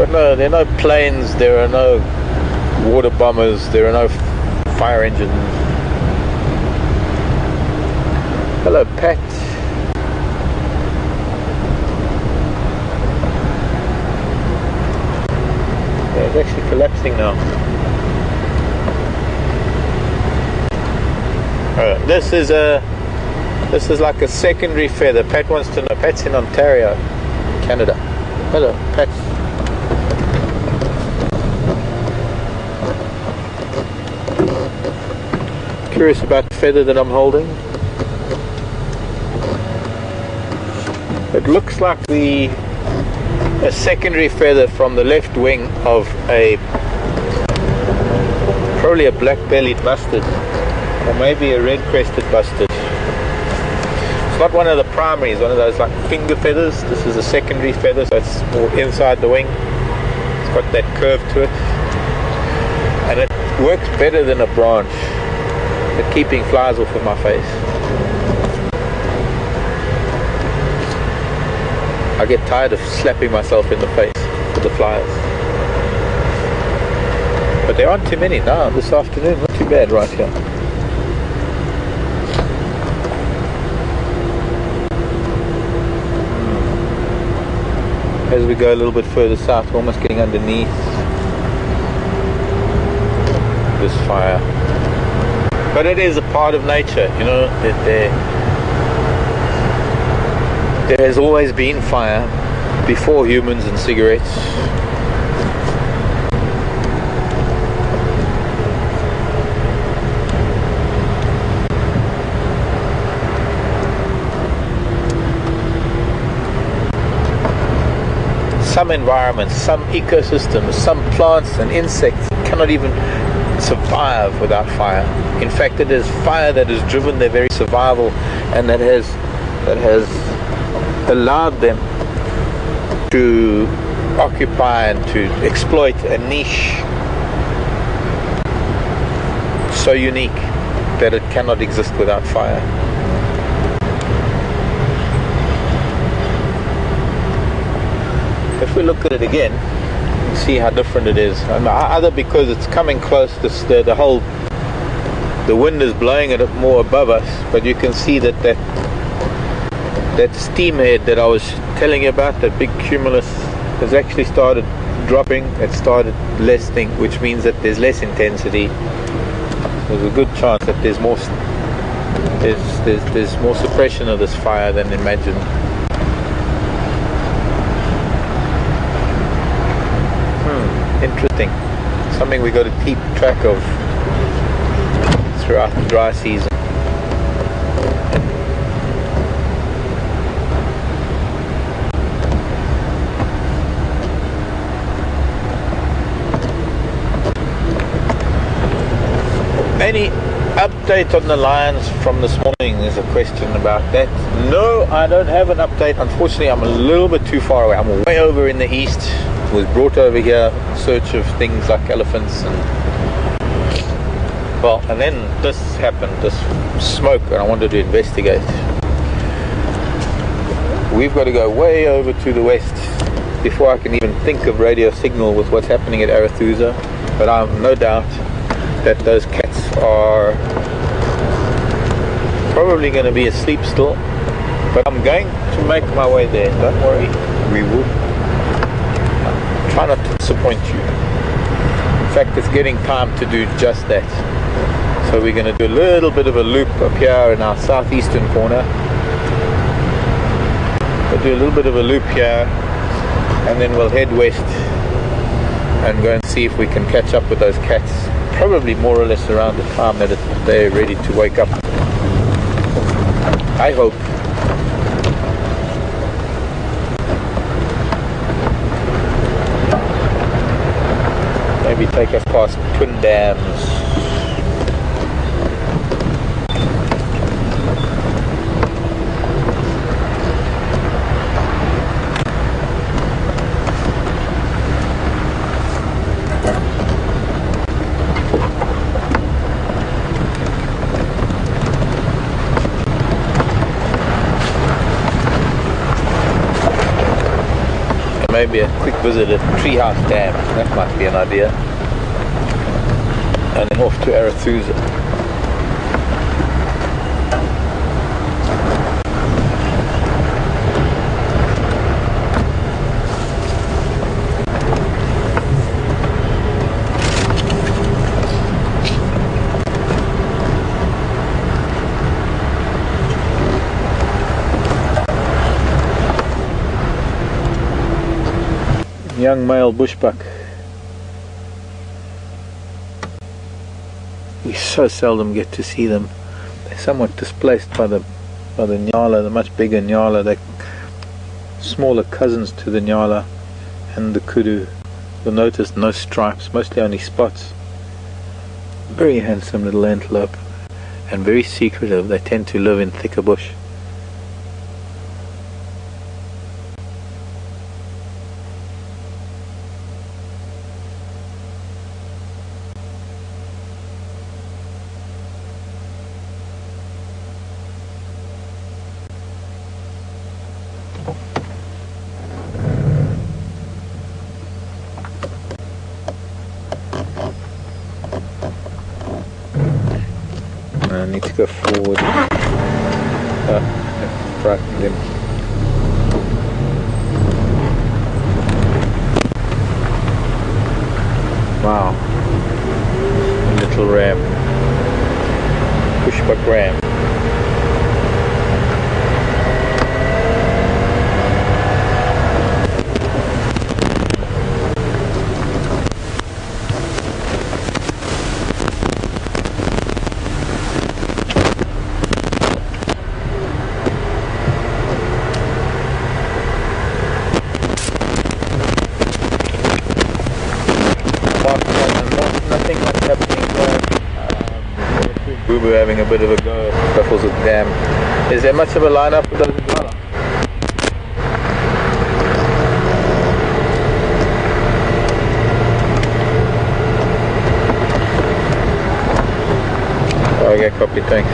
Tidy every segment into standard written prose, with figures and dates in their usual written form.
But no, there are no planes, there are no water bombers, there are no fire engines. Hello, Pat. Yeah, it's actually collapsing now. This is like a secondary feather. Pat wants to know. Pat's in Ontario, Canada. Hello, Pat. Curious about the feather that I'm holding. It looks like a secondary feather from the left wing of probably a black-bellied bustard, or maybe a red-crested bustard. It's not one of the primaries, one of those like finger feathers. This is a secondary feather, so it's more inside the wing. It's got that curve to it, and it works better than a branch at keeping flies off of my face. I get tired of slapping myself in the face with the flies. But there aren't too many now this afternoon, not too bad right here. As we go a little bit further south, we're almost getting underneath this fire. But it is a part of nature, you know, that there has always been fire before humans and cigarettes. Some environments, some ecosystems, some plants and insects cannot even survive without fire. In fact, it is fire that has driven their very survival, and that has allowed them to occupy and to exploit a niche so unique that it cannot exist without fire. If we look at it again, you see how different it is. Either because it's coming close, the wind is blowing it more above us, but you can see that steam head that I was telling you about, that big cumulus, has actually started dropping. It started lessening, which means that there's less intensity. There's a good chance that there's more suppression of this fire than imagined. Interesting. Something we got to keep track of throughout the dry season. Any update on the lions from this morning? There's a question about that. No, I don't have an update. Unfortunately, I'm a little bit too far away. I'm way over in the east. Was brought over here in search of things like elephants, and then this happened, this smoke, and I wanted to investigate. We've got to go way over to the west before I can even think of radio signal with what's happening at Arathusa, but I have no doubt that those cats are probably going to be asleep still, but I'm going to make my way there, don't worry, we will. Try not to disappoint you. In fact, it's getting time to do just that. So we're going to do a little bit of a loop up here in our southeastern corner. We'll do a little bit of a loop here, and then we'll head west and go and see if we can catch up with those cats, probably more or less around the time that they're ready to wake up. I hope. Maybe take us past Twin Dams. maybe a quick visit at Treehouse Dam. That might be an idea. And then off to Arathusa. Young male bushbuck. We so seldom get to see them. They're somewhat displaced by the nyala, the much bigger nyala. They're smaller cousins to the nyala and the kudu. You'll notice no stripes, mostly only spots. Very handsome little antelope and very secretive. They tend to live in thicker bush. I need to go forward. I frightened him. Wow. A little ram. Bushbuck ram. We're having a bit of a go at Arathusa Dam. Is there much of a lineup with those Djuma? Okay, copy, thanks.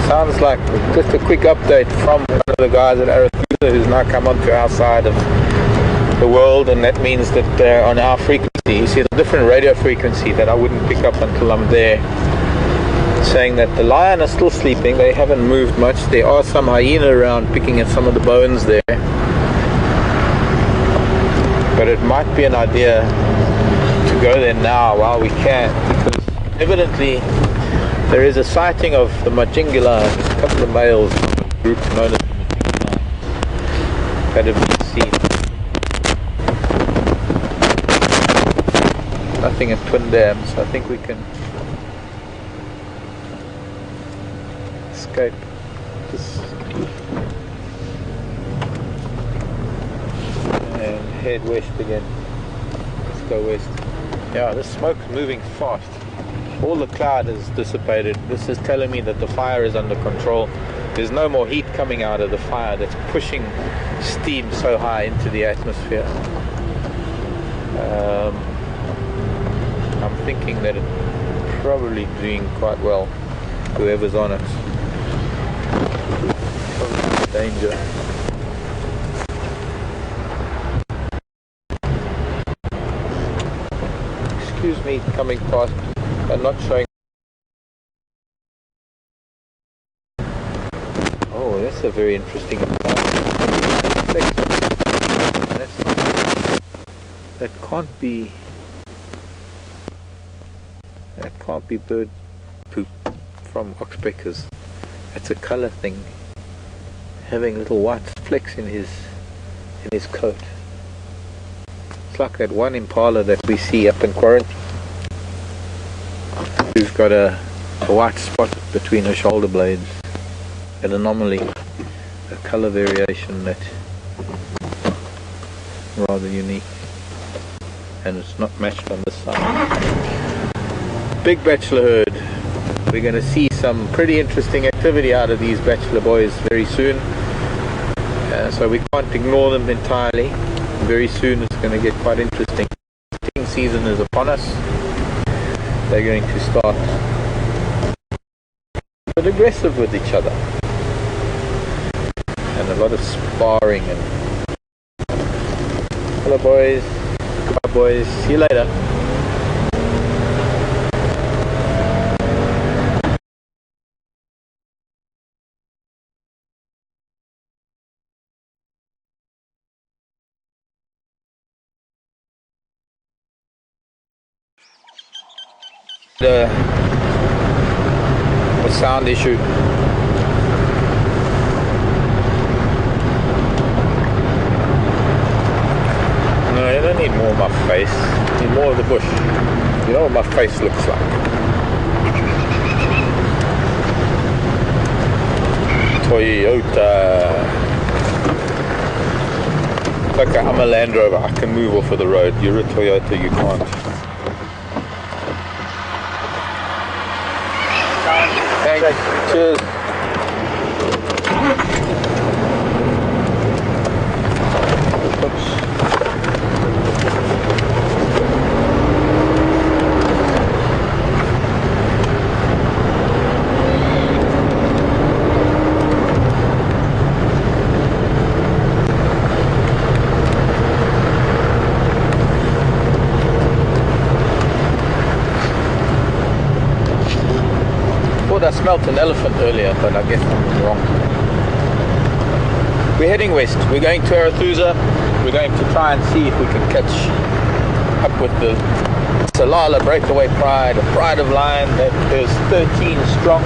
Sounds like just a quick update from one of the guys at Arathusa who's now come onto our side of the world, and that means that they're on our frequency. You see, a different radio frequency that I wouldn't pick up until I'm there, saying that the lion are still sleeping. They haven't moved much. There are some hyena around picking at some of the bones there, but it might be an idea to go there now while we can, because evidently there is a sighting of the Majingula, a couple of males from a group known as the Majingula that have been seen. Nothing at Twin Dam, so I think we can escape this and head west again. Let's go west. Yeah, the smoke's moving fast. All the cloud is dissipated. This is telling me that the fire is under control. There's no more heat coming out of the fire that's pushing steam so high into the atmosphere. I'm thinking that it's probably doing quite well, whoever's on it. Probably danger. Excuse me coming past and not showing. Oh, that's a very interesting that can't be bird poop from oxpeckers. It's a color thing, having little white flecks in his coat. It's like that one impala that we see up in quarantine. Who's got a white spot between her shoulder blades, an anomaly, a color variation that's rather unique, and it's not matched on this side. Big bachelor herd. We're going to see some pretty interesting activity out of these bachelor boys very soon, so we can't ignore them entirely. Very soon it's going to get quite interesting. Mating season is upon us. they're going to start but aggressive with each other, and a lot of sparring. And hello boys, goodbye boys, see you later. A sound issue. No, you don't need more of my face. You need more of the bush. You know what my face looks like. Toyota. It's like I'm a Land Rover. I can move off of the road. You're a Toyota, you can't. Thanks. Cheers. Oops. I smelt an elephant earlier, but I guess I'm wrong. We're heading west. We're going to Arathusa. We're going to try and see if we can catch up with the Salala Breakaway Pride, a pride of lion that is 13 strong.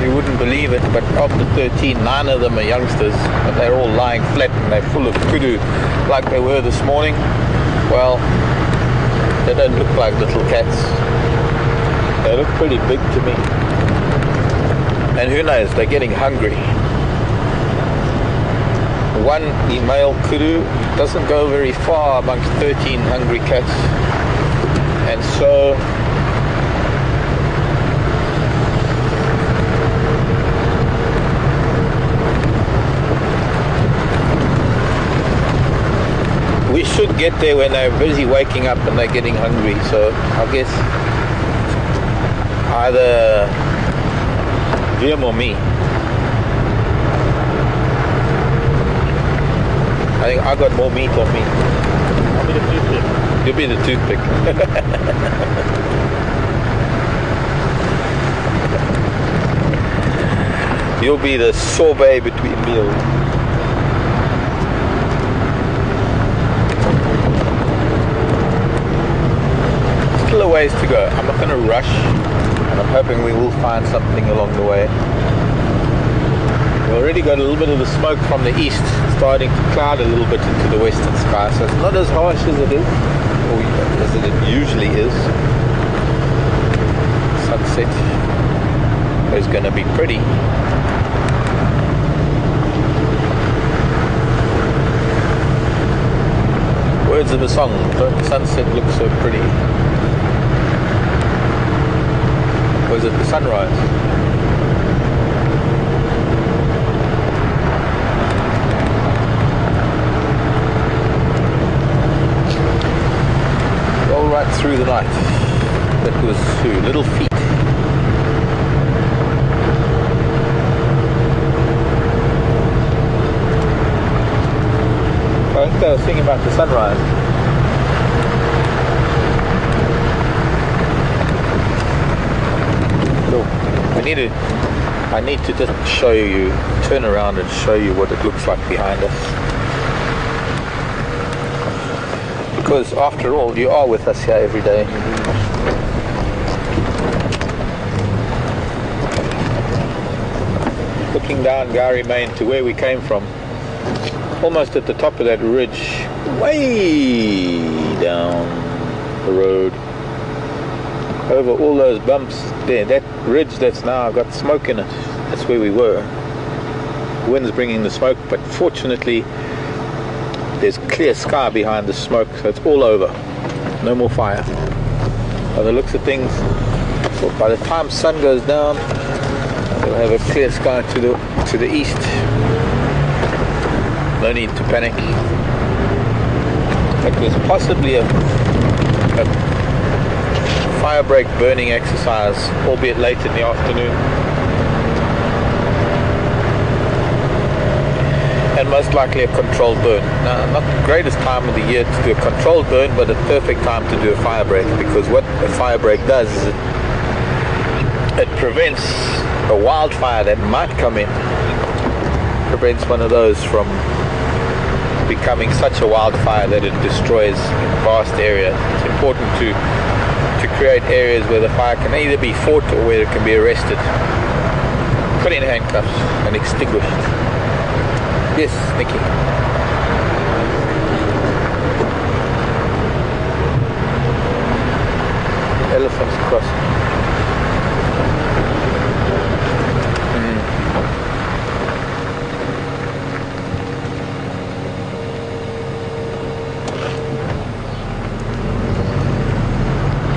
You wouldn't believe it, but of the 13, 9 of them are youngsters, but they're all lying flat and they're full of kudu like they were this morning. Well, they don't look like little cats. They look pretty big to me. And who knows, they're getting hungry. One male kudu doesn't go very far amongst 13 hungry cats. And so we should get there when they're busy waking up and they're getting hungry. So I guess either Jim or me. I think I got more meat on me. I'll be the toothpick. You'll be the toothpick. You'll be the sorbet between meals. Still a ways to go. I'm not going to rush. I'm hoping we will find something along the way. We've already got a little bit of the smoke from the east starting to cloud a little bit into the western sky, so it's not as harsh as it is, or as it usually is. Sunset is going to be pretty. Words of a song, don't sunset look so pretty. Or is it the sunrise? All right through the night. That was who? Little Feet. I think I was thinking about the sunrise. I need to just show you, turn around and show you what it looks like behind us. Because after all, you are with us here every day. Looking down Gari Main to where we came from, almost at the top of that ridge, way down the road. Over all those bumps there, that ridge that's now got smoke in it, that's where we were. The wind's bringing the smoke, but fortunately there's clear sky behind the smoke, so it's all over. No more fire. By the looks of things, so by the time sun goes down, we'll have a clear sky to the east. No need to panic. But there's possibly a fire break burning exercise, albeit late in the afternoon. And most likely a controlled burn. Now, not the greatest time of the year to do a controlled burn, but a perfect time to do a fire break, because what a fire break does is it prevents a wildfire that might come in, prevents one of those from becoming such a wildfire that it destroys vast areas. It's important to create areas where the fire can either be fought or where it can be arrested, put in handcuffs and extinguished. Yes, Nikki. Elephants crossing.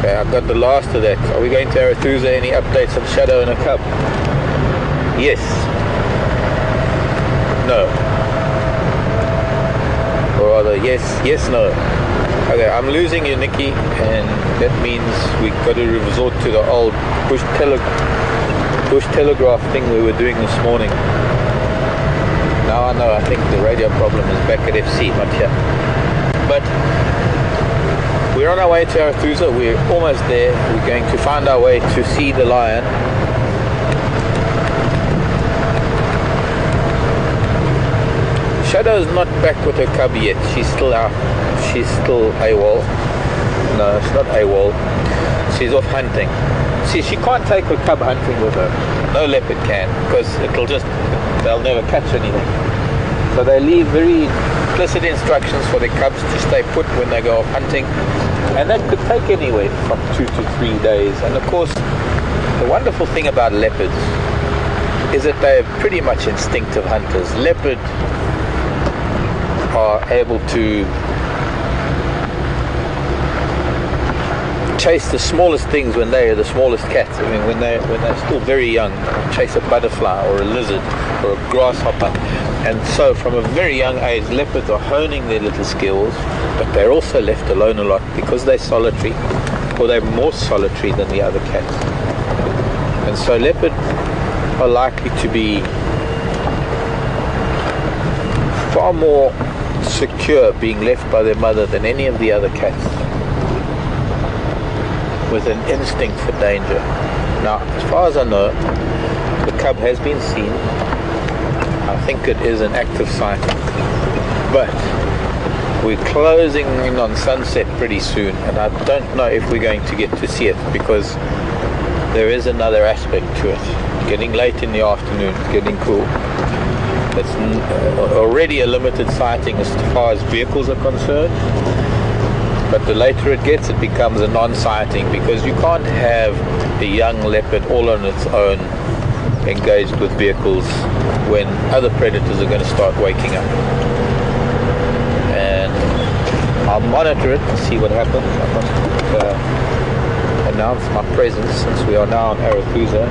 Okay, I've got the last of that. Are we going to Arathusa? Any updates on Shadow and a cub? Yes. No. Or rather, yes, no. Okay, I'm losing you, Nikki, and that means we've got to resort to the old bush telegraph thing we were doing this morning. Now I know, I think the radio problem is back at FC, not here. But we're on our way to Arathusa. We're almost there. We're going to find our way to see the lion. Shadow's not back with her cub yet. She's still out. She's still AWOL. No, it's not AWOL. She's off hunting. See, she can't take her cub hunting with her. No leopard can, because they'll never catch anything. So they leave very explicit instructions for their cubs to stay put when they go off hunting. And that could take anywhere from 2 to 3 days. And of course, the wonderful thing about leopards is that they're pretty much instinctive hunters. Leopard are able to chase the smallest things when they are the smallest cats. I mean, when they're still very young, chase a butterfly or a lizard or a grasshopper. And so from a very young age, leopards are honing their little skills, but they're also left alone a lot because they're solitary, or they're more solitary than the other cats. And so leopards are likely to be far more secure being left by their mother than any of the other cats, with an instinct for danger. Now, as far as I know, the cub has been seen. I think it is an active sighting, but we're closing in on sunset pretty soon, and I don't know if we're going to get to see it, because there is another aspect to it. Getting late in the afternoon, it's getting cool. It's already a limited sighting as far as vehicles are concerned, but the later it gets, it becomes a non-sighting, because you can't have a young leopard all on its own engaged with vehicles when other predators are going to start waking up. And I'll monitor it and see what happens. I must announce my presence since we are now on Arathusa.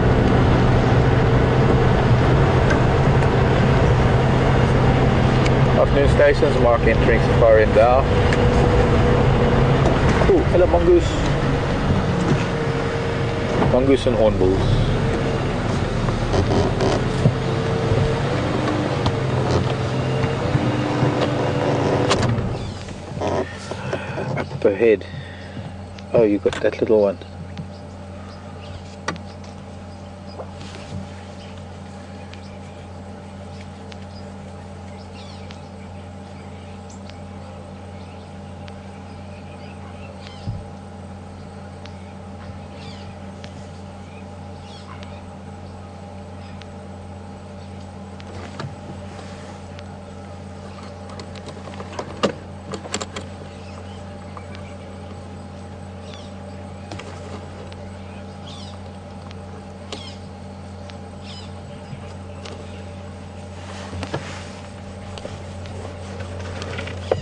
Afternoon stations, Mark entering Safari and Dow. Cool, hello mongoose. Mongoose and hornbills. Up ahead. Oh, you got that little one.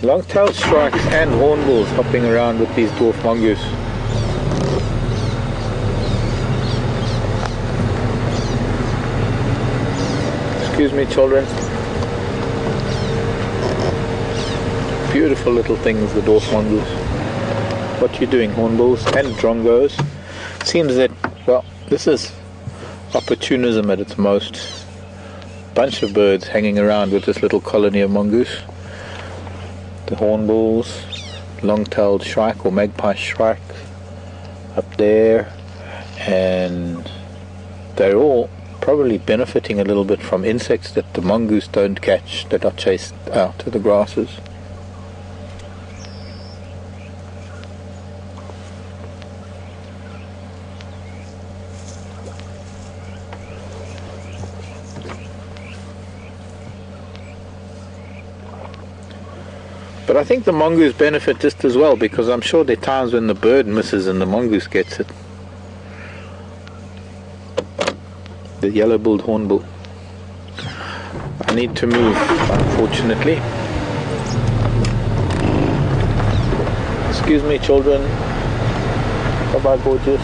Long-tailed shrikes and hornbills hopping around with these dwarf mongoose. Excuse me, children. Beautiful little things, the dwarf mongoose. What you doing, hornbills and drongos? It seems that, well, this is opportunism at its most. Bunch of birds hanging around with this little colony of mongoose. The hornbills, long-tailed shrike or magpie shrike up there, and they're all probably benefiting a little bit from insects that the mongoose don't catch, that are chased out to the grasses. But I think the mongoose benefit just as well, because I'm sure there are times when the bird misses and the mongoose gets it. The yellow-billed hornbill. I need to move, unfortunately. Excuse me, children. Bye-bye, gorgeous.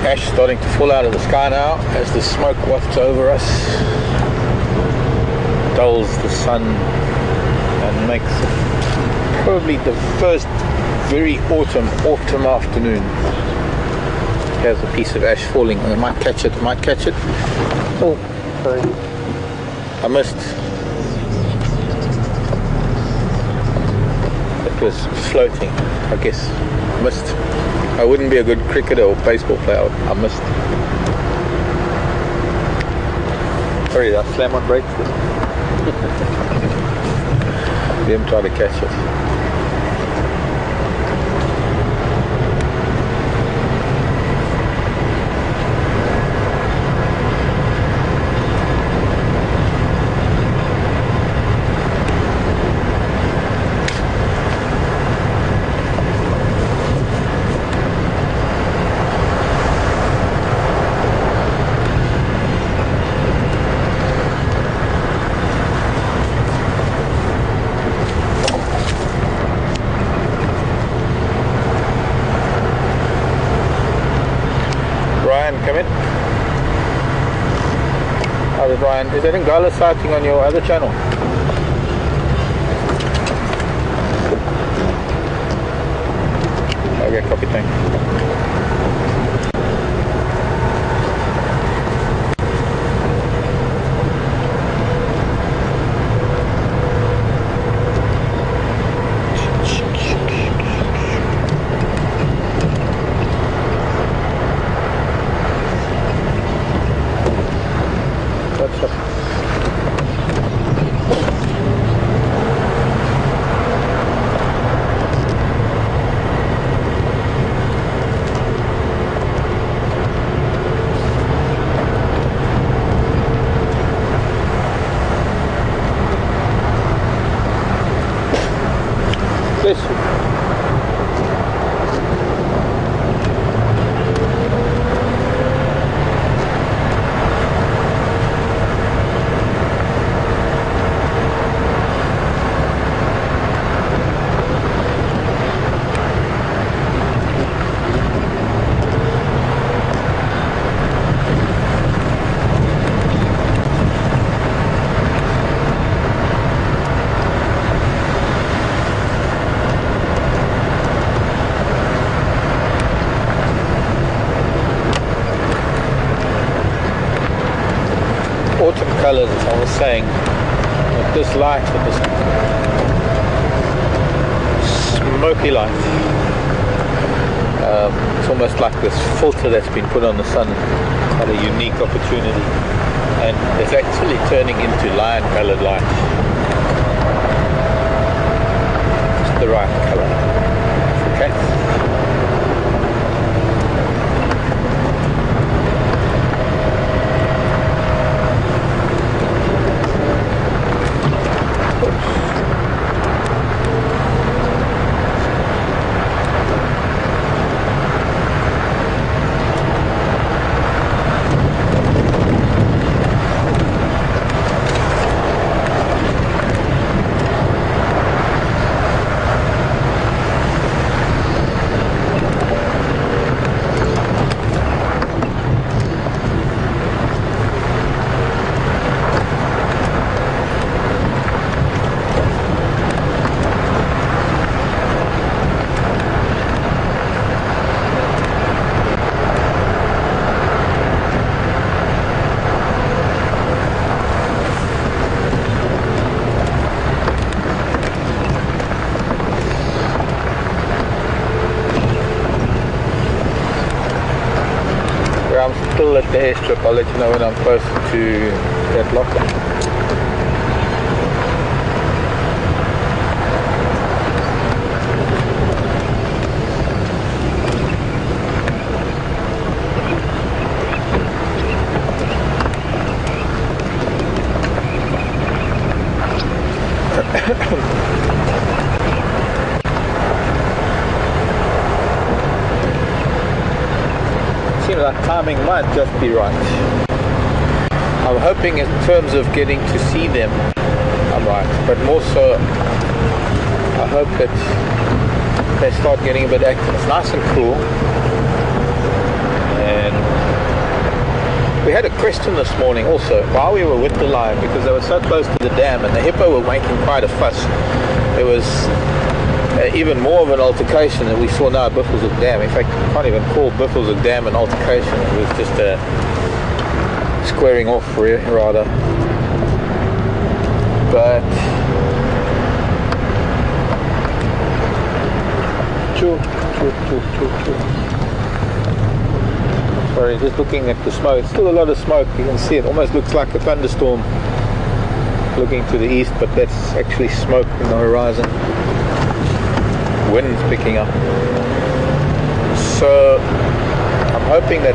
Ash starting to fall out of the sky now as the smoke wafts over us, dulls the sun and makes probably the first very autumn afternoon. Here's a piece of ash falling. I might catch it, Oh, sorry. I missed. It was floating, I guess. Missed. I wouldn't be a good cricketer or baseball player. I missed. Sorry, did I slam on brakes? Them try to catch it. Come in. How's it, Ryan? Is there any Gala sighting on your other channel? Okay, copy, thanks. Autumn colours, as I was saying, with this light, with this smoky light, it's almost like this filter that's been put on the sun. Quite a unique opportunity, and it's actually turning into lion coloured light. Just the right colour for cats. at the airstrip. I'll let you know when I'm close to that locker. Seems like timing might just be right. I'm hoping in terms of getting to see them I'm right, but more so I hope that they start getting a bit active. It's nice and cool, and we had a question this morning also while we were with the lion, because they were so close to the dam and the hippo were making quite a fuss. There was even more of an altercation that we saw now at Buffelshoek Dam. In fact, you can't even call Buffelshoek Dam an altercation. It was just a squaring off, rather. But sorry, just looking at the smoke. It's still a lot of smoke. You can see it almost looks like a thunderstorm looking to the east, but that's actually smoke in the horizon. Wind's picking up. So I'm hoping that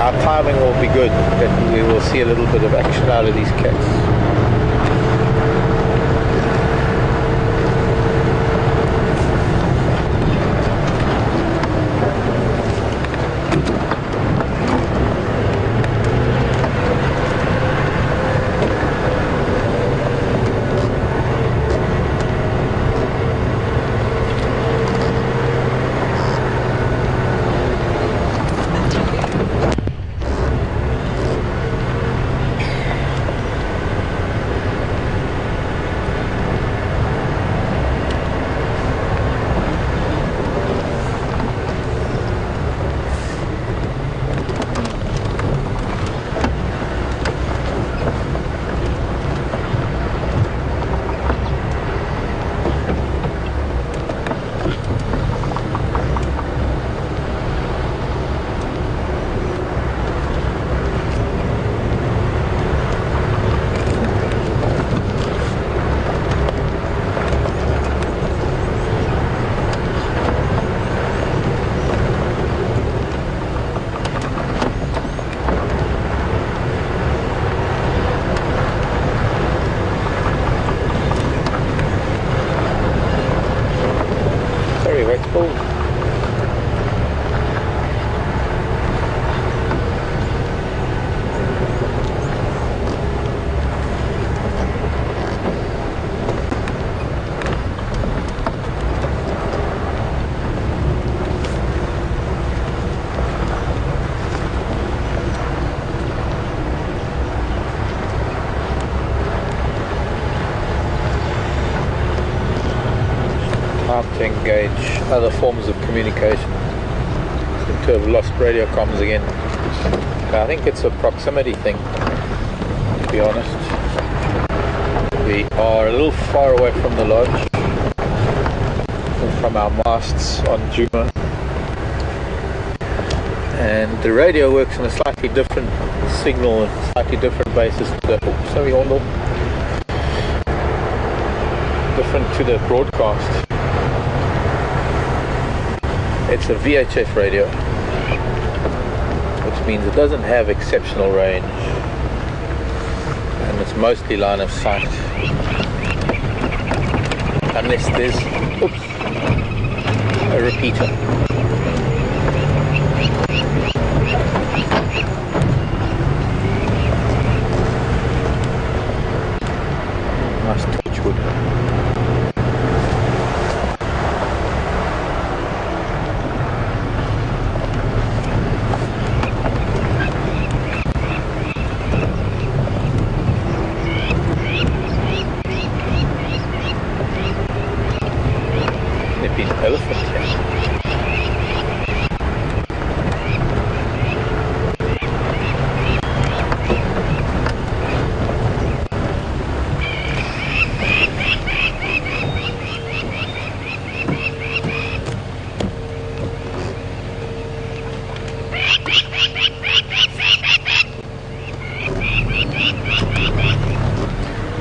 our timing will be good, that we will see a little bit of action out of these cats. To engage other forms of communication. Seem to have lost radio comms again. I think it's a proximity thing, to be honest. We are a little far away from the lodge, from our masts on Djuma, and the radio works on a slightly different signal and slightly different basis to the different to the broadcast. It's a VHF radio, which means it doesn't have exceptional range, and it's mostly line of sight, unless there's a repeater. Nice touchwood. Elephant here.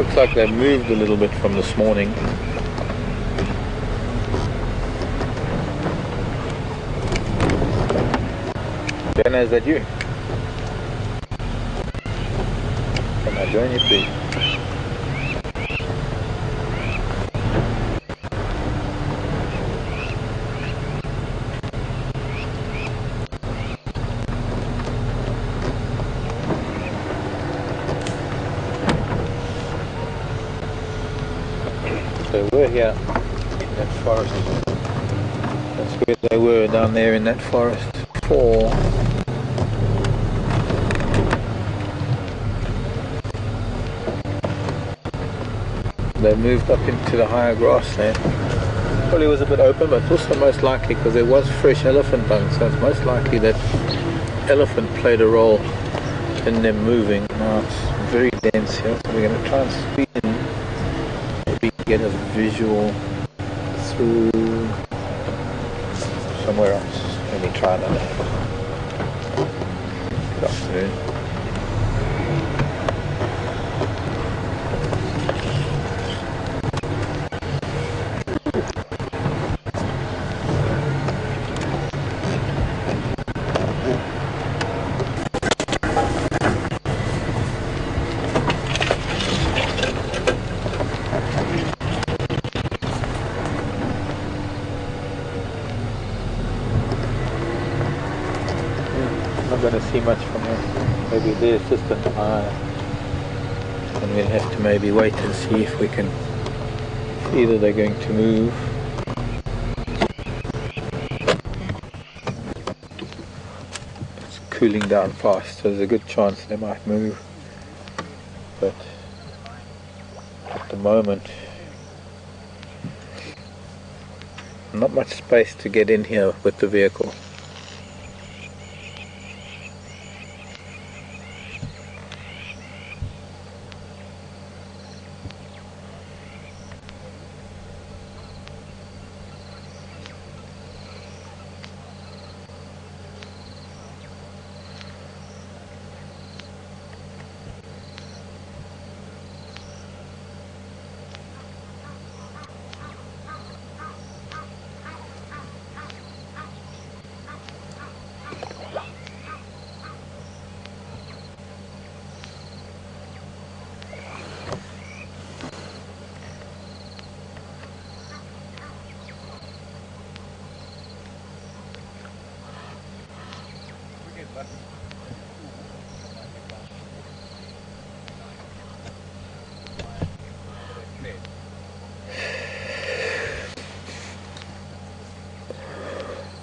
Looks like they moved a little bit from this morning. Jenna, is that you? Can I join you, please? So we're here in that forest. That's where they were, down there in that forest before. They moved up into the higher grassland. Probably was a bit open, but also most likely because there was fresh elephant dung, so it's most likely that elephant played a role in them moving. Now it's very dense here, so we're going to try and squeeze in, maybe get a visual through somewhere else. Let me try that. Good afternoon. Not going to see much from here. Maybe there's just an eye, and we'll have to maybe wait and see if we can. Either they're going to move. It's cooling down fast, so there's a good chance they might move. But at the moment, not much space to get in here with the vehicle.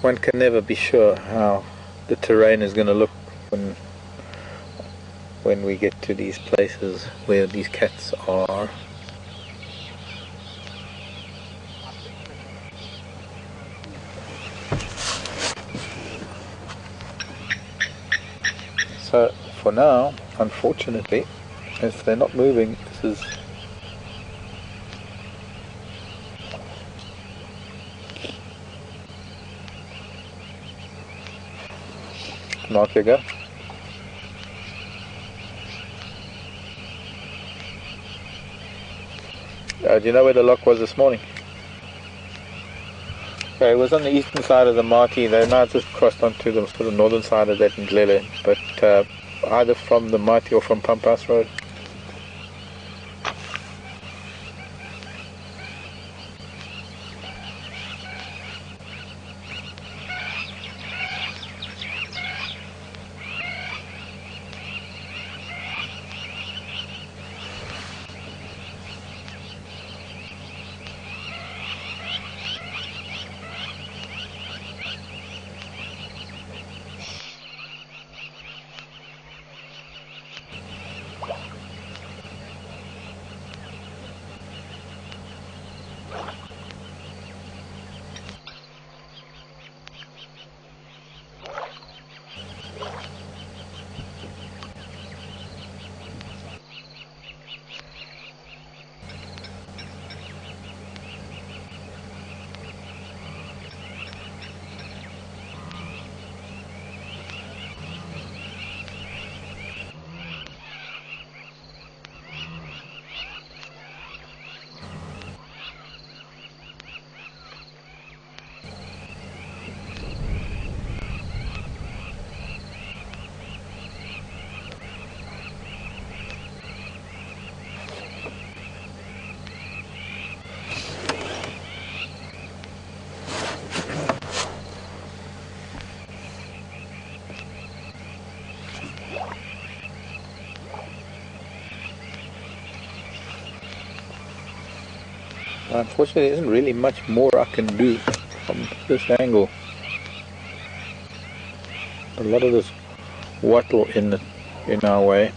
One can never be sure how the terrain is going to look when we get to these places where these cats are. So for now, unfortunately, if they're not moving, this is not bigger. Do you know where the lock was this morning? Okay, it was on the eastern side of the Marti. They now just crossed onto the sort of northern side of that Ndlele, but either from the Marti or from Pampas Road. Unfortunately, there isn't really much more I can do from this angle. A lot of this wattle in our way.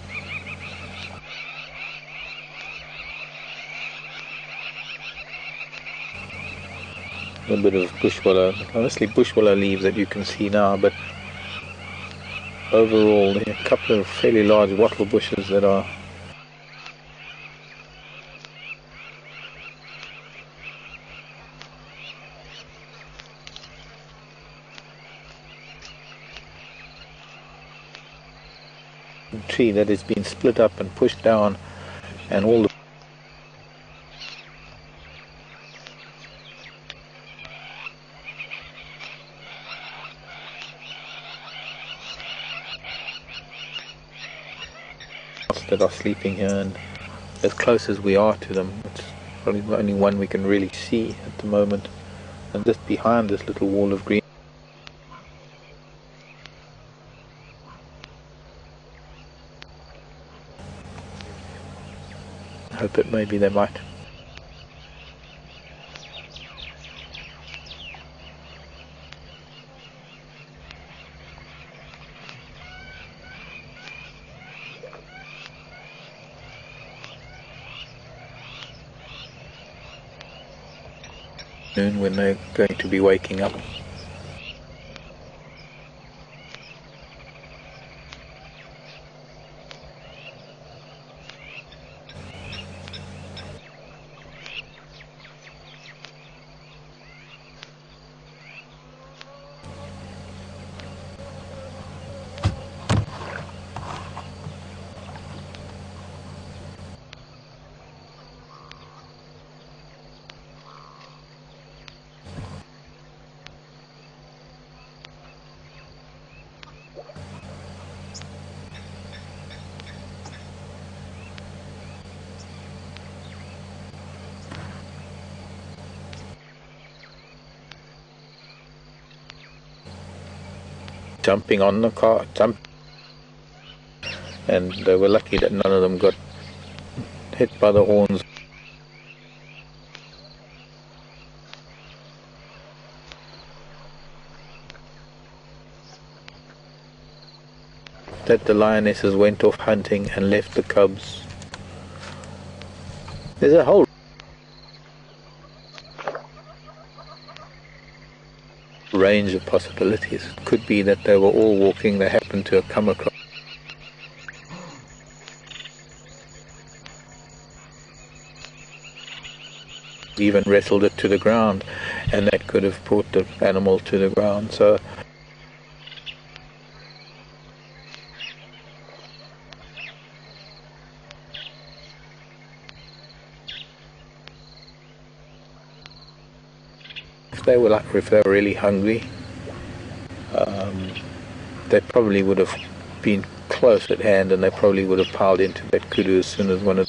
A bit of bush willow, honestly bush willow leaves that you can see now, but overall there are a couple of fairly large wattle bushes that are a tree that has been split up and pushed down, and all the that are sleeping here, and as close as we are to them, it's probably the only one we can really see at the moment. And just behind this little wall of green, I hope that maybe they might. Noon when they're going to be waking up. Jumping on the car, and they were lucky that none of them got hit by the horns. That the lionesses went off hunting and left the cubs. There's a whole range of possibilities. It could be that they were all walking, they happened to have come across even wrestled it to the ground, and that could have brought the animal to the ground. So if they were really hungry, they probably would have been close at hand, and they probably would have piled into that kudu as soon as one of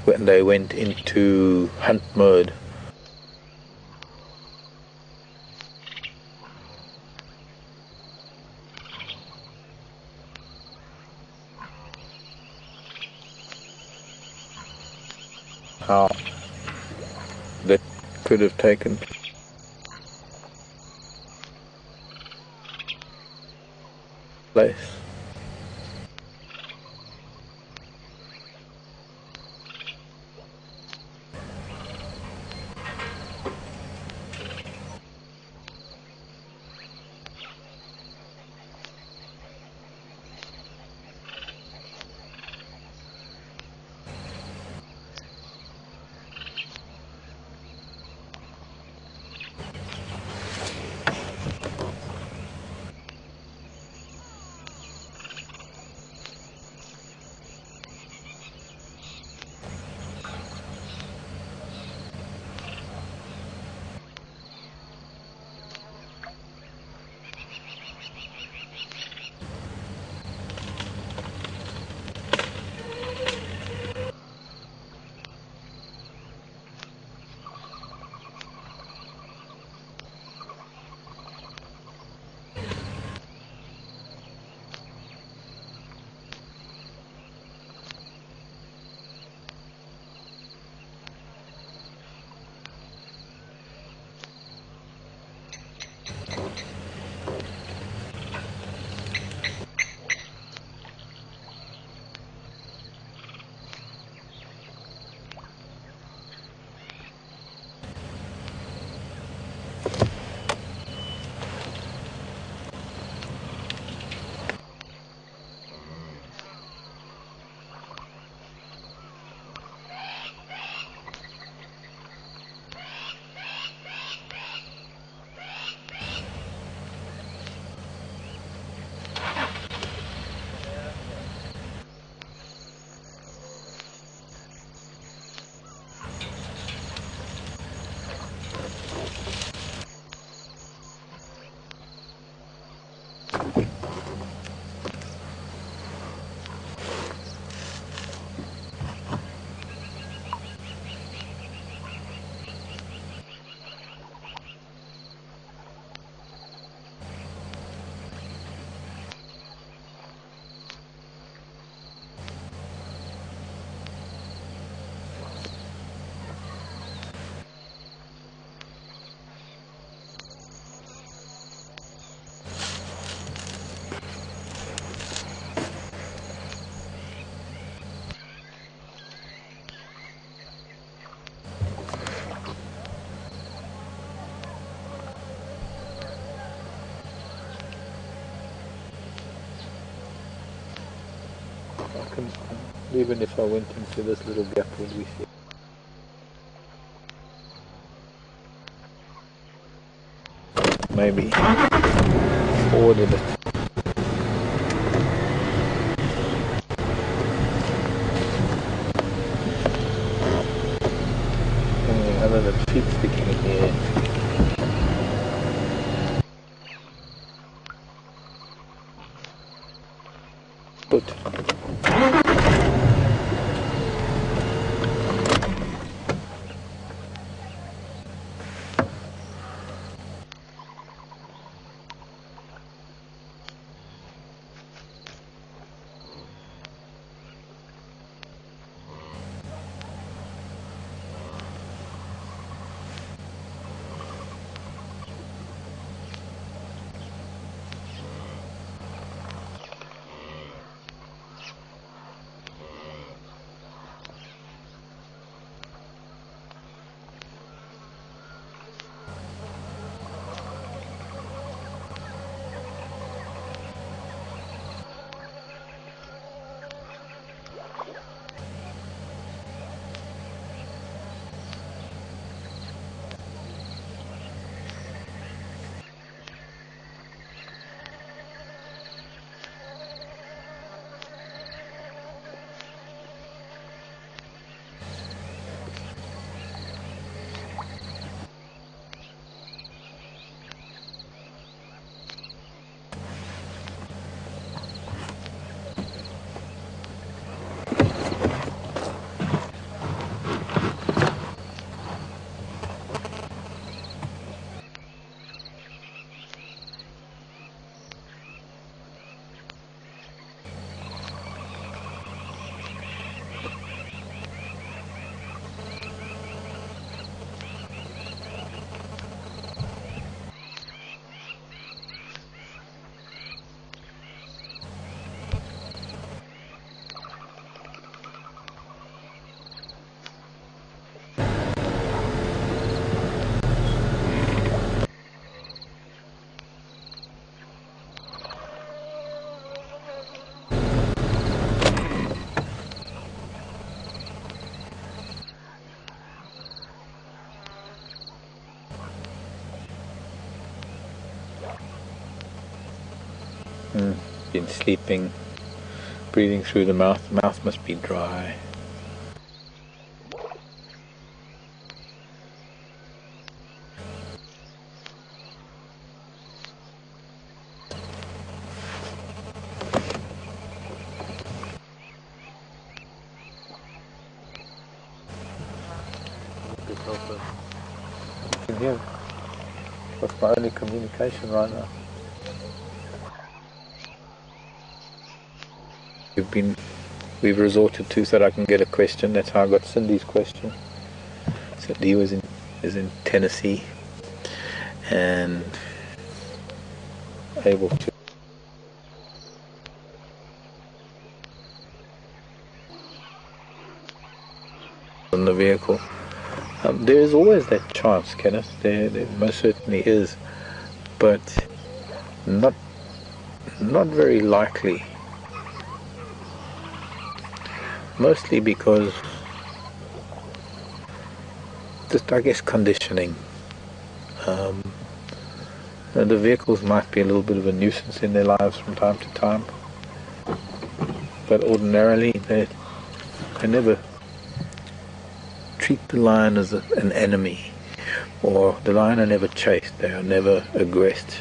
when they went into hunt mode. How that could have taken place. Even if I went into this little gap, would we see? Maybe forwarded it. Other than feet sticking in the air. Good. Been sleeping, breathing through the mouth. The mouth must be dry. You can hear. That's my only communication right now. We've resorted to so that I can get a question. That's how I got Cindy's question. Cindy is in Tennessee and able to on the vehicle. There is always that chance, Kenneth. There most certainly is, but not very likely. Mostly because just, I guess, conditioning. The vehicles might be a little bit of a nuisance in their lives from time to time, but ordinarily they never treat the lion as an enemy, or the lion are never chased, they are never aggressed.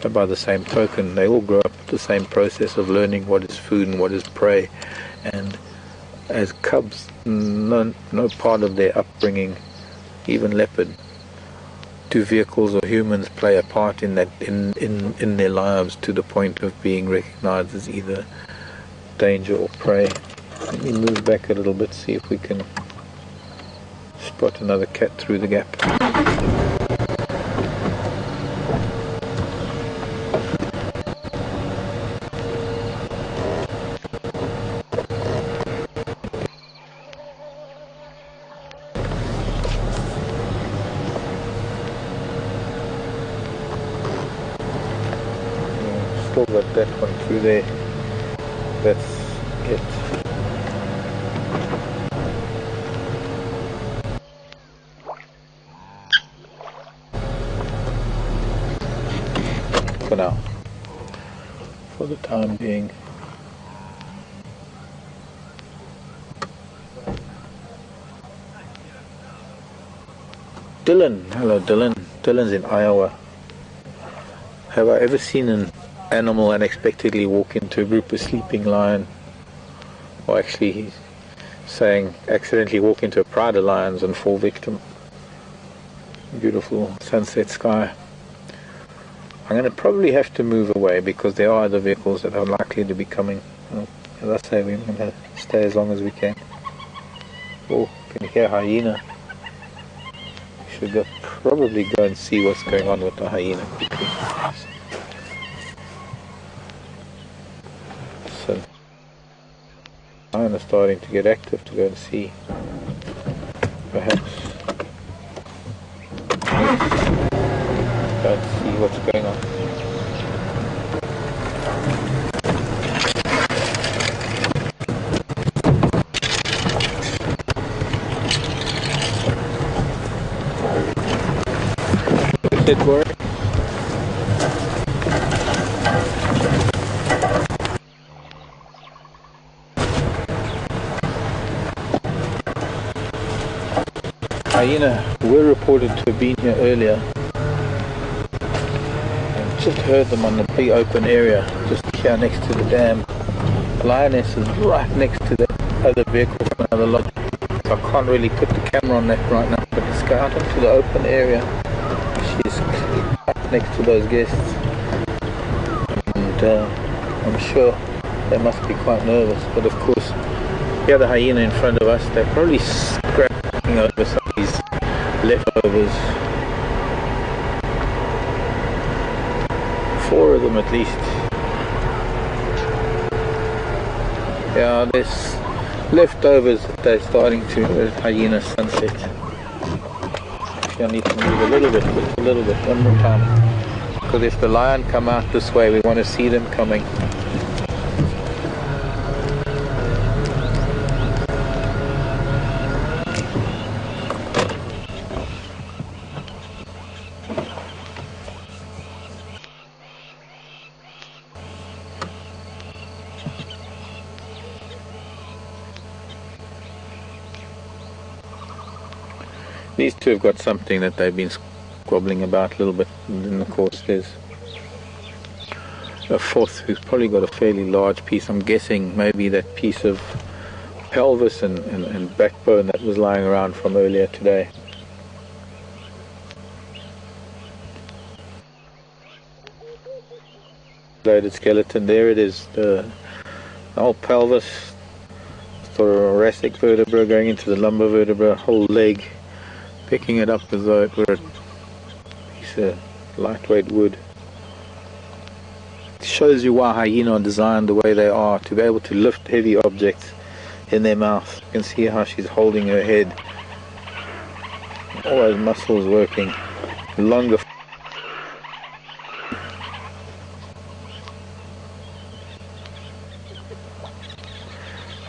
But by the same token, they all grow up with the same process of learning what is food and what is prey, and as cubs, no part of their upbringing, even leopard, do vehicles or humans play a part in that in their lives to the point of being recognized as either danger or prey. Let me move back a little bit, see if we can spot another cat through the gap. Still got that one through there. That's it. for the time being. Dylan, hello Dylan. Dylan's in Iowa. Have I ever seen an animal unexpectedly walk into a group of sleeping lion? Or actually he's saying accidentally walk into a pride of lions and fall victim. Beautiful sunset sky. I'm going to probably have to move away because there are other vehicles that are likely to be coming. As I say, we're going to stay as long as we can. Oh, can you hear hyena? We should probably go and see what's going on with the hyena quickly. So, hyena starting to get active to go and see. Perhaps. Go and see what's going on. Did it work? Hyena were reported to have been here earlier. I just heard them on the big open area just here next to the dam. The lioness is right next to the other vehicle from another lodge. So I can't really put the camera on that right now, but let's go out into the open area. She's up next to those guests, and I'm sure they must be quite nervous. But of course, the other hyena in front of us, they're probably scrapping over some of these leftovers. 4 of them at least. Yeah, there's leftovers that they're starting to hyena sunset. I need to move a little bit, one more time. Because if the lion come out this way, we want to see them coming. These two have got something that they've been squabbling about a little bit, and then of course there's a fourth who's probably got a fairly large piece. I'm guessing maybe that piece of pelvis and backbone that was lying around from earlier today. Loaded skeleton, there it is, the whole pelvis, thoracic vertebra going into the lumbar vertebra, whole leg. Picking it up as though it were a piece of lightweight wood. It shows you why hyena are designed the way they are, to be able to lift heavy objects in their mouth. You can see how she's holding her head. All those muscles working. Longer.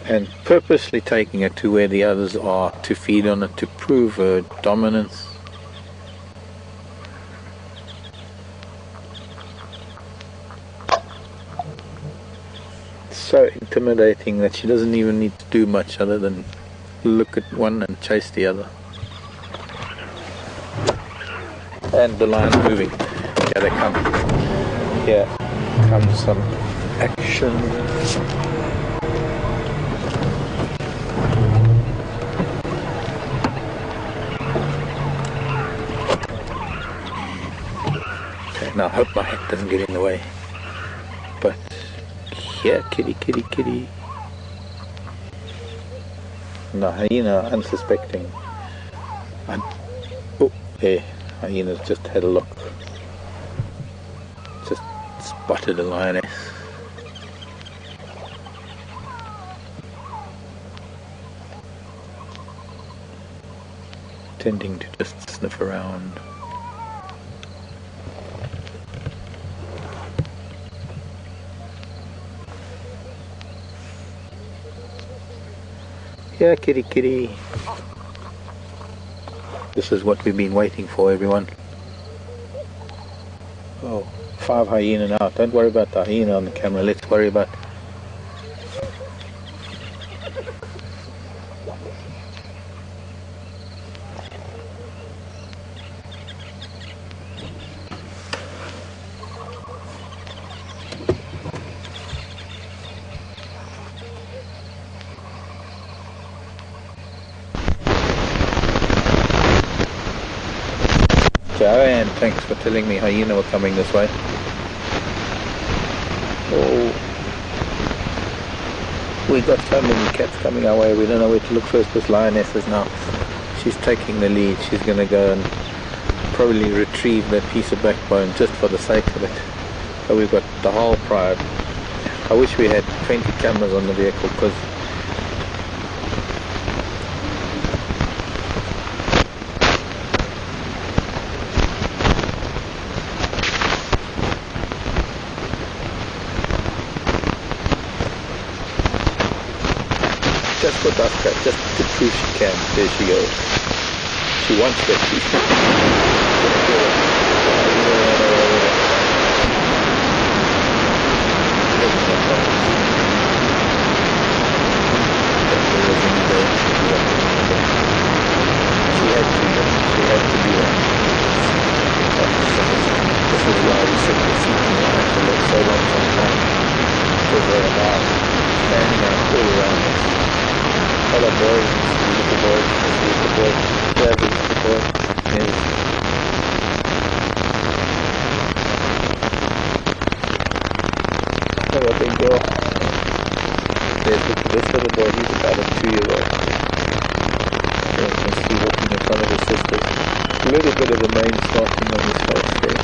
And purposely taking it to where the others are to feed on it, to prove her dominance. It's so intimidating that she doesn't even need to do much other than look at one and chase the other. And the lion's moving. Here they come. Here comes some action. Now I hope my hat doesn't get in the way. But here, kitty, kitty, kitty. No, hyena, unsuspecting. Oh, there, hyena's just had a look. Just spotted a lioness. Tending to just sniff around. Yeah, kitty, kitty. This is what we've been waiting for, everyone. Oh, 5 hyena now. Don't worry about the hyena on the camera. Let's worry about and thanks for telling me hyena were coming this way. Oh, we got so many cats coming our way, we don't know where to look first. This lioness is now, she's taking the lead. She's going to go and probably retrieve that piece of backbone just for the sake of it. So we've got the whole pride. I wish we had 20 cameras on the vehicle, because just for dust cut, just to prove she can. There she goes. She wants that piece. She had to do that. This is why we sit in the seat in the line for so long sometimes. Because they're about standing out all around us. Hello boys, little boy, grab the little boy. Yes. Hello big girl. There's this little boy, he's about a 2-year-old. You can see walking in front of his sisters. A little bit of the mane starting on his face there.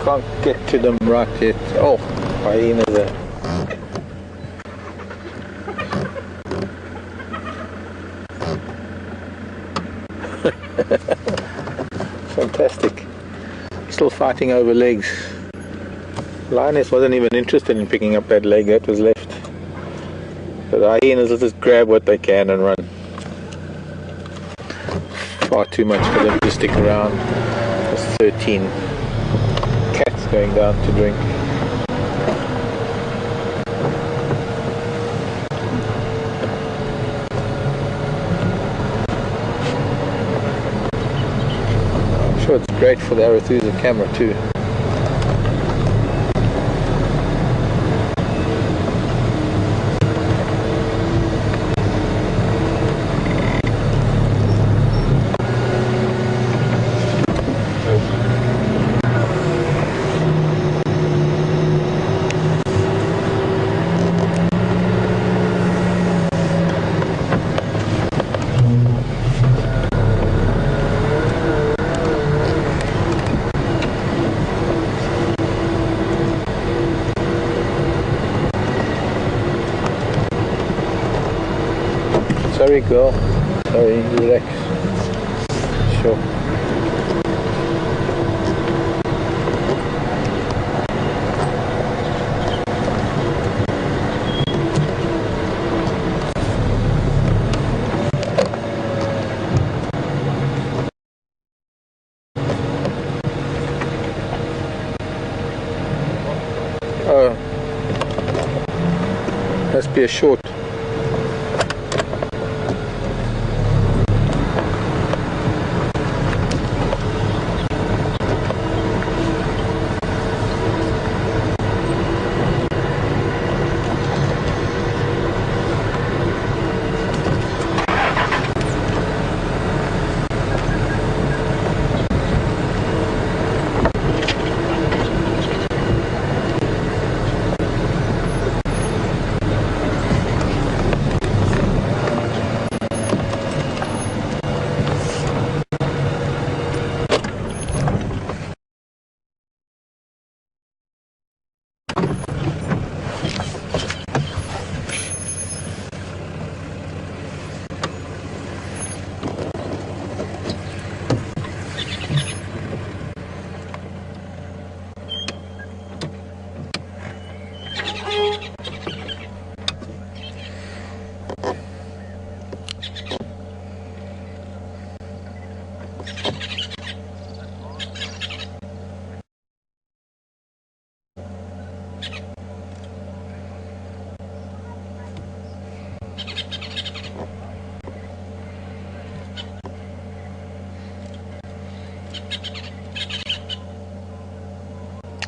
Can't get to them right yet. Oh, hyena there. Fantastic. Still fighting over legs. Lioness wasn't even interested in picking up that leg that was left. So the hyenas will just grab what they can and run. Far too much for them to stick around. There's 13 cats going down to drink. I'm sure it's great for the Arathusa camera too. Sorry girl, sorry, relax. Sure. Oh, must be a short.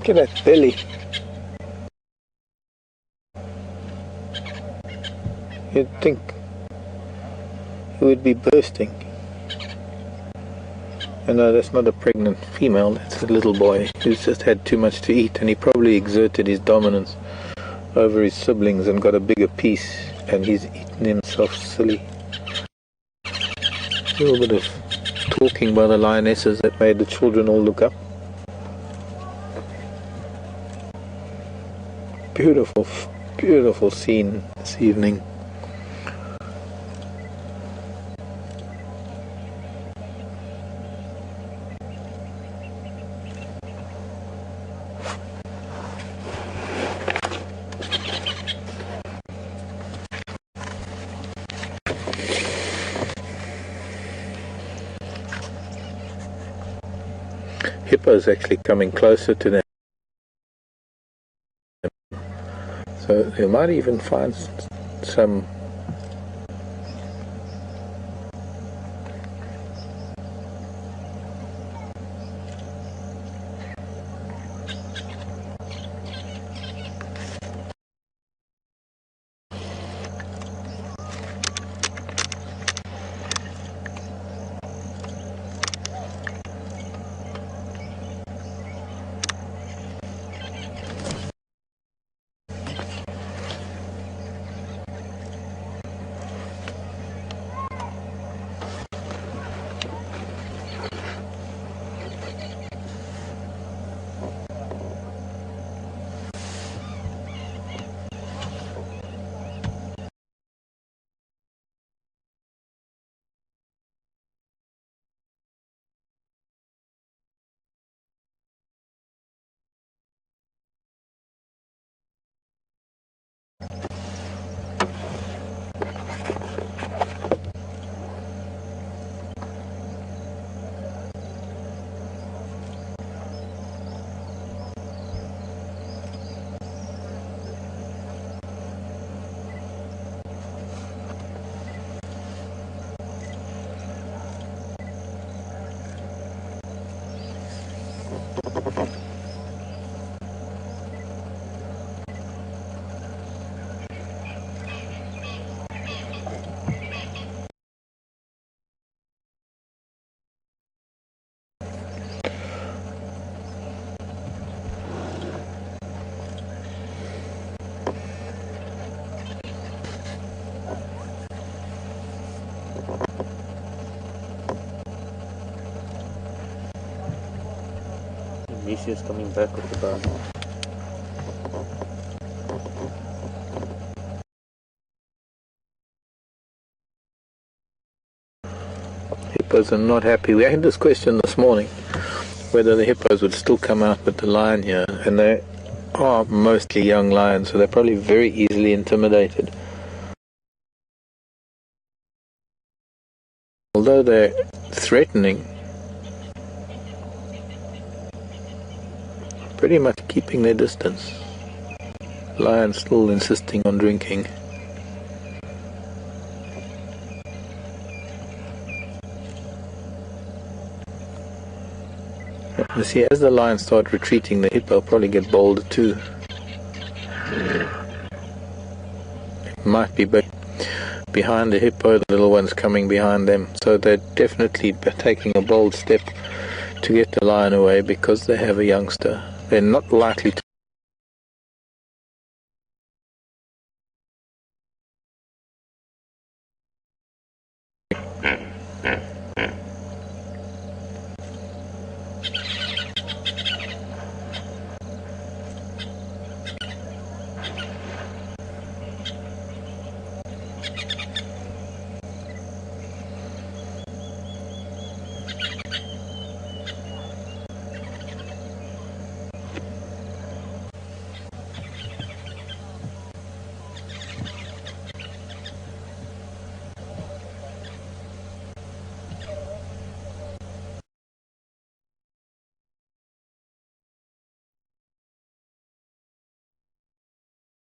Look at that belly. You'd think it would be bursting. And no, that's not a pregnant female, that's a little boy who's just had too much to eat, and he probably exerted his dominance over his siblings and got a bigger piece, and he's eaten himself silly. A little bit of talking by the lionesses that made the children all look up. Beautiful, beautiful scene this evening. Hippos actually coming closer to them, so you might even find some Is coming back with the bone. Hippos are not happy. We had this question this morning, whether the hippos would still come out with the lion here, and they are mostly young lions, so they're probably very easily intimidated. Although they're threatening, pretty much keeping their distance. Lions still insisting on drinking. You see, as the lions start retreating, the hippo will probably get bolder too. It might be behind the hippo, the little one's coming behind them. So they're definitely taking a bold step to get the lion away because they have a youngster. They're not likely to.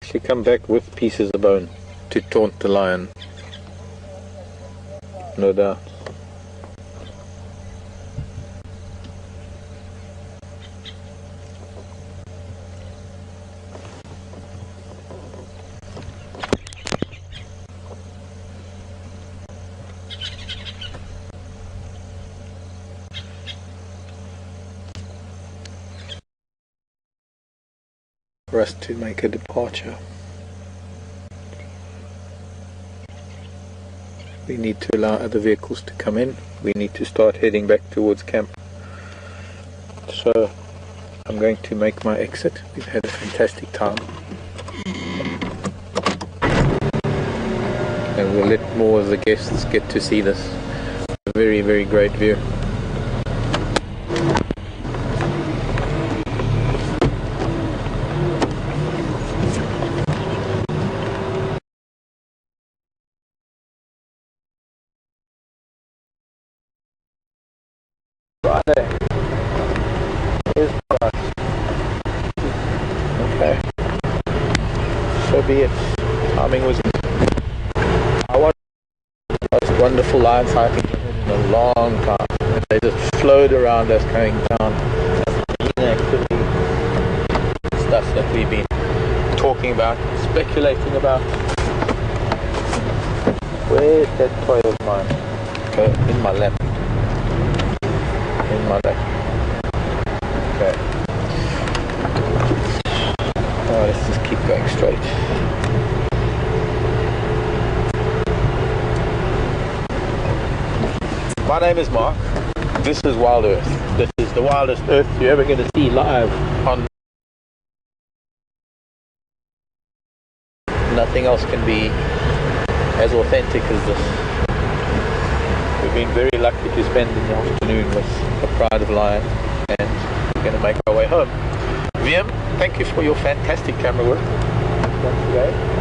She come back with pieces of bone to taunt the lion, no doubt. for us to make a departure. We need to allow other vehicles to come in. We need to start heading back towards camp. So I'm going to make my exit. We've had a fantastic time. And we'll let more of the guests get to see this. A very, very great view. Friday. Here's the price. Okay. So be it. Timing was I watched the most wonderful lion sighting in a long time. And they just flowed around us coming down. Activity, stuff that we've been talking about, speculating about. Where's that toy of mine? Okay, in my lap. In my lap. Okay. Oh, let's just keep going straight. My name is Mark. This is Wild Earth. This is the wildest earth you're ever going to see live on. Nothing else can be as authentic as this. We've been very lucky to spend the afternoon with a pride of lion, and we're going to make our way home. VM, thank you for your fantastic camera work once again.